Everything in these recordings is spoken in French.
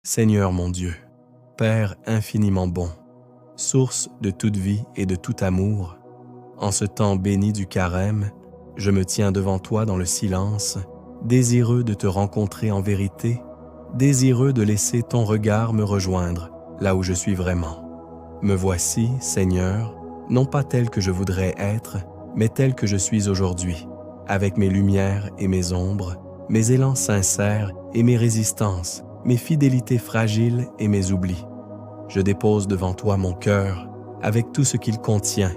Seigneur mon Dieu, Père infiniment bon, source de toute vie et de tout amour, en ce temps béni du carême, je me tiens devant toi dans le silence, désireux de te rencontrer en vérité, désireux de laisser ton regard me rejoindre là où je suis vraiment. Me voici, Seigneur, non pas tel que je voudrais être, mais tel que je suis aujourd'hui, avec mes lumières et mes ombres, mes élans sincères et mes résistances, mes fidélités fragiles et mes oublis. Je dépose devant toi mon cœur, avec tout ce qu'il contient,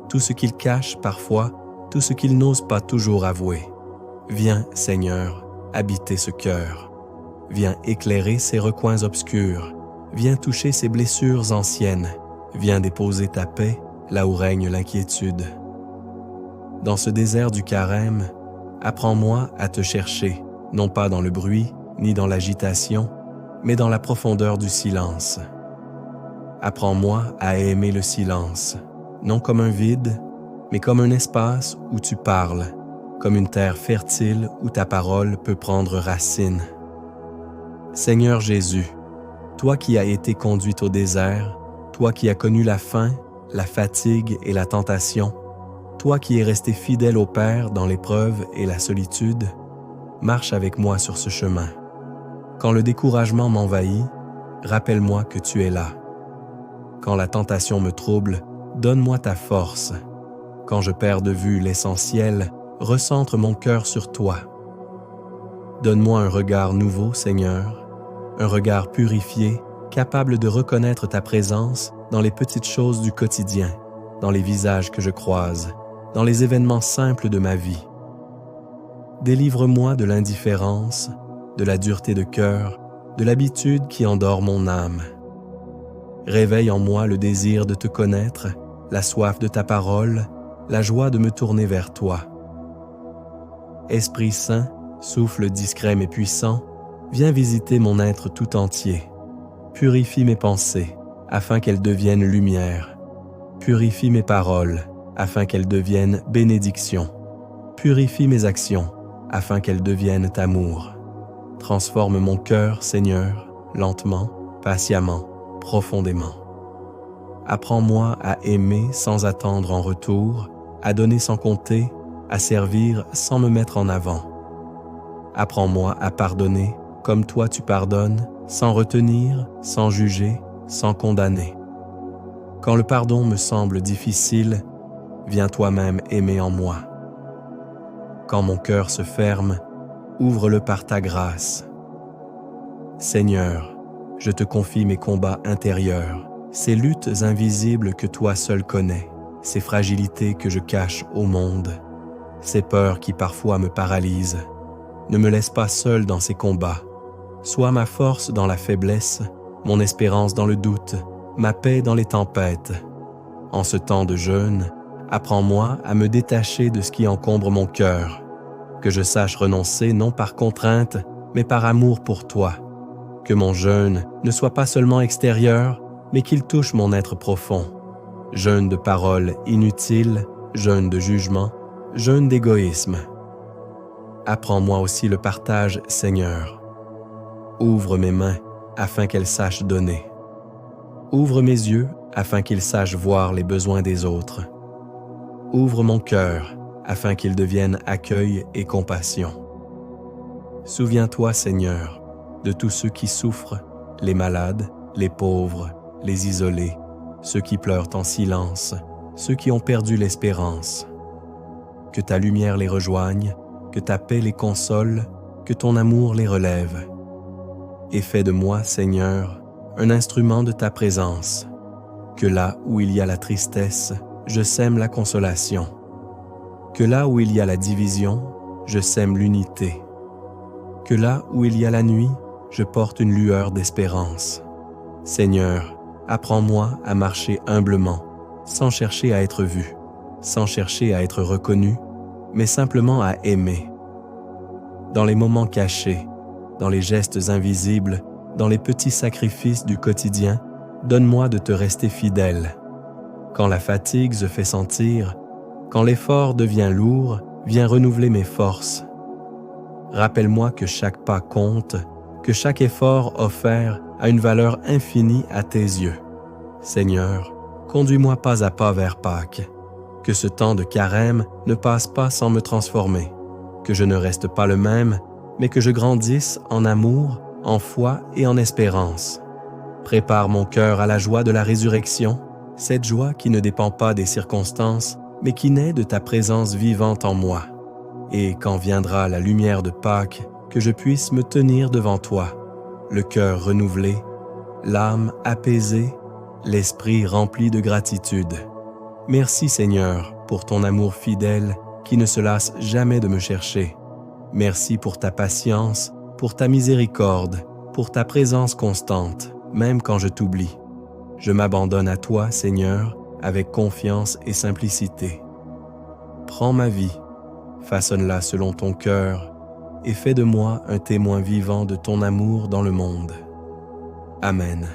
tout ce qu'il cache parfois, tout ce qu'il n'ose pas toujours avouer. Viens, Seigneur, habiter ce cœur. Viens éclairer ses recoins obscurs. Viens toucher ses blessures anciennes. Viens déposer ta paix là où règne l'inquiétude. Dans ce désert du carême, apprends-moi à te chercher, non pas dans le bruit ni dans l'agitation, mais dans la profondeur du silence. Apprends-moi à aimer le silence, non comme un vide, mais comme un espace où tu parles, comme une terre fertile où ta parole peut prendre racine. Seigneur Jésus, toi qui as été conduit au désert, toi qui as connu la faim, la fatigue et la tentation, toi qui es resté fidèle au Père dans l'épreuve et la solitude, marche avec moi sur ce chemin. Quand le découragement m'envahit, rappelle-moi que tu es là. Quand la tentation me trouble, donne-moi ta force. Quand je perds de vue l'essentiel, recentre mon cœur sur toi. Donne-moi un regard nouveau, Seigneur, un regard purifié, capable de reconnaître ta présence dans les petites choses du quotidien, dans les visages que je croise, dans les événements simples de ma vie. Délivre-moi de l'indifférence, de la dureté de cœur, de l'habitude qui endort mon âme. Réveille en moi le désir de te connaître, la soif de ta parole, la joie de me tourner vers toi. Esprit Saint, souffle discret mais puissant, viens visiter mon être tout entier. Purifie mes pensées, afin qu'elles deviennent lumière. Purifie mes paroles, afin qu'elles deviennent bénédiction. Purifie mes actions, afin qu'elles deviennent amour. Transforme mon cœur, Seigneur, lentement, patiemment, profondément. Apprends-moi à aimer sans attendre en retour, à donner sans compter, à servir sans me mettre en avant. Apprends-moi à pardonner comme toi tu pardonnes, sans retenir, sans juger, sans condamner. Quand le pardon me semble difficile, viens toi-même aimer en moi. Quand mon cœur se ferme, ouvre-le par ta grâce. Seigneur, je te confie mes combats intérieurs, ces luttes invisibles que toi seul connais, ces fragilités que je cache au monde, ces peurs qui parfois me paralysent. Ne me laisse pas seul dans ces combats. Sois ma force dans la faiblesse, mon espérance dans le doute, ma paix dans les tempêtes. En ce temps de jeûne, apprends-moi à me détacher de ce qui encombre mon cœur, que je sache renoncer non par contrainte, mais par amour pour toi. Que mon jeûne ne soit pas seulement extérieur, mais qu'il touche mon être profond. Jeûne de paroles inutiles, jeûne de jugement, jeûne d'égoïsme. Apprends-moi aussi le partage, Seigneur. Ouvre mes mains afin qu'elles sachent donner. Ouvre mes yeux afin qu'ils sachent voir les besoins des autres. Ouvre mon cœur afin qu'il devienne accueil et compassion. Souviens-toi, Seigneur, de tous ceux qui souffrent, les malades, les pauvres, les isolés, ceux qui pleurent en silence, ceux qui ont perdu l'espérance. Que ta lumière les rejoigne, que ta paix les console, que ton amour les relève. Et fais de moi, Seigneur, un instrument de ta présence, que là où il y a la tristesse, je sème la consolation, que là où il y a la division, je sème l'unité, que là où il y a la nuit, je porte une lueur d'espérance. Seigneur, apprends-moi à marcher humblement, sans chercher à être vu, sans chercher à être reconnu, mais simplement à aimer. Dans les moments cachés, dans les gestes invisibles, dans les petits sacrifices du quotidien, donne-moi de te rester fidèle. Quand la fatigue se fait sentir, quand l'effort devient lourd, viens renouveler mes forces. Rappelle-moi que chaque pas compte, que chaque effort offert a une valeur infinie à tes yeux. Seigneur, conduis-moi pas à pas vers Pâques. Que ce temps de carême ne passe pas sans me transformer. Que je ne reste pas le même, mais que je grandisse en amour, en foi et en espérance. Prépare mon cœur à la joie de la résurrection, cette joie qui ne dépend pas des circonstances, mais qui naît de ta présence vivante en moi. Et quand viendra la lumière de Pâques, que je puisse me tenir devant toi, le cœur renouvelé, l'âme apaisée, l'esprit rempli de gratitude. Merci Seigneur pour ton amour fidèle qui ne se lasse jamais de me chercher. Merci pour ta patience, pour ta miséricorde, pour ta présence constante, même quand je t'oublie. Je m'abandonne à toi, Seigneur, avec confiance et simplicité. Prends ma vie, façonne-la selon ton cœur et fais de moi un témoin vivant de ton amour dans le monde. Amen.